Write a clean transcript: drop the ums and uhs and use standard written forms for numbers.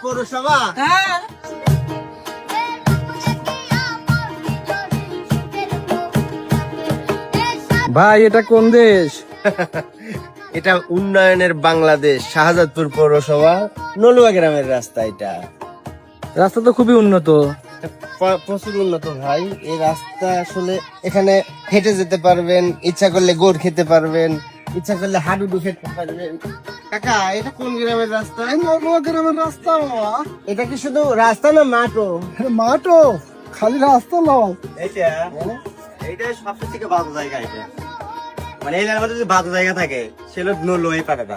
পৌরসভা? হ্যাঁ ভাই এটা কোন দেশ? এটা উন্নয়নের বাংলাদেশ, শাহজাদপুর পৌরসভা, নলুয়া গ্রামের রাস্তা। এটা রাস্তা তো খুবই উন্নত। প্রচুর উন্নত ভাই। এই রাস্তা আসলে এখানে হেঁটে যেতে পারবেন, ইচ্ছা করলে গোড় খেতে পারবেন, ইচ্ছা করলে হাডুডু খেতে পারবেন। কাকা, এটা কোন গ্রামের রাস্তা? নলুয়া গ্রামের রাস্তা বাবা। এটা কি শুধু রাস্তা না মাঠও? মাঠও, খালি রাস্তা নয়। এইটা সবচেয়ে থেকে ভালো জায়গা। এটা মানে এই জায়গার মধ্যে যদি ভালো জায়গা থাকে সেটা নলুয়া এই পাটাটা।